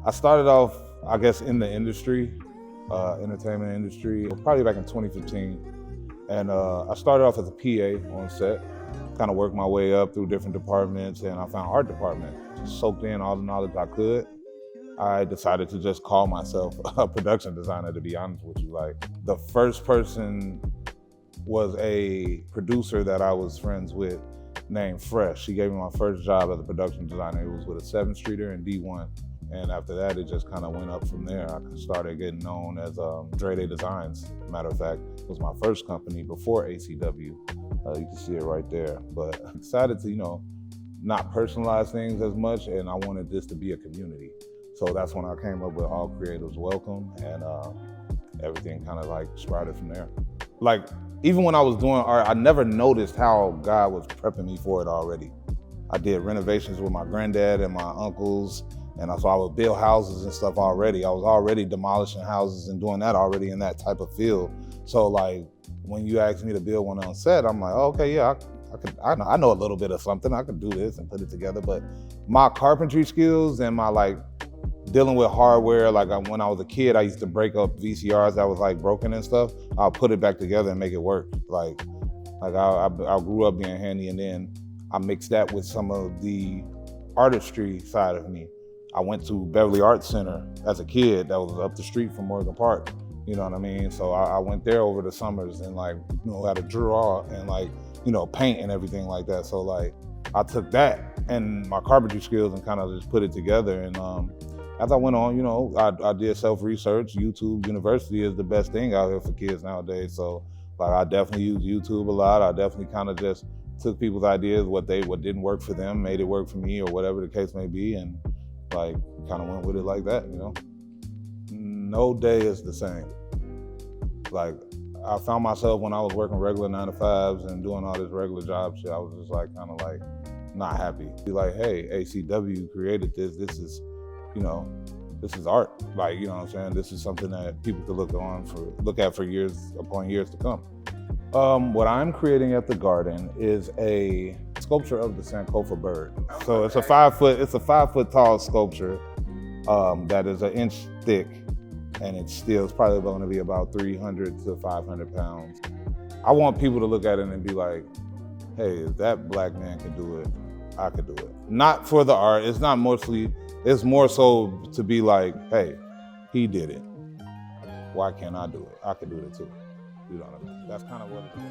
I started off, I guess, in the industry, entertainment industry, probably back in 2015. And I started off as a PA on set, kind of worked my way up through different departments, and I found art department. Just soaked in all the knowledge I could. I decided to just call myself a production designer, to be honest with you. Like, the first person was a producer that I was friends with named Fresh. She gave me my first job as a production designer. It was with a 7th Streeter in D1. And after that, it just kind of went up from there. I started getting known as Dre Day Designs. Matter of fact, it was my first company before ACW. You can see it right there. But I decided to, not personalize things as much, and I wanted this to be a community. So that's when I came up with All Creatives Welcome, and everything kind of like sprouted from there. Like, even when I was doing art, I never noticed how God was prepping me for it already. I did renovations with my granddad and my uncles, and so I would build houses and stuff already. I was already demolishing houses and doing that already in that type of field. So like, when you asked me to build one on set, I'm like, oh, okay, yeah, I know a little bit of something. I could do this and put it together. But my carpentry skills and my dealing with hardware, when I was a kid, I used to break up VCRs that was broken and stuff. I'll put it back together and make it work. I grew up being handy, and then I mixed that with some of the artistry side of me. I went to Beverly Arts Center as a kid that was up the street from Morgan Park. You know what I mean? So I went there over the summers and had to draw and paint and everything like that. So I took that and my carpentry skills and kind of just put it together. And as I went on, I did self-research. YouTube University is the best thing out here for kids nowadays. So I definitely use YouTube a lot. I definitely kind of just took people's ideas, what didn't work for them, made it work for me, or whatever the case may be, and kind of went with it like that, No day is the same. I found myself when I was working regular 9-to-5s and doing all this regular job shit, I was just not happy. Be like, hey, ACW created this. This is, this is art. You know what I'm saying? This is something that people could look at for years upon years to come. What I'm creating at the garden is a sculpture of the Sankofa bird. So it's a 5 foot tall sculpture that is 1 inch thick, and it's probably going to be about 300 to 500 pounds. I want people to look at it and be like, hey, if that black man can do it, I could do it. Not for the art, it's more so to be like, hey, he did it. Why can't I do it? I could do it too. You know what I mean? That's kind of what it is.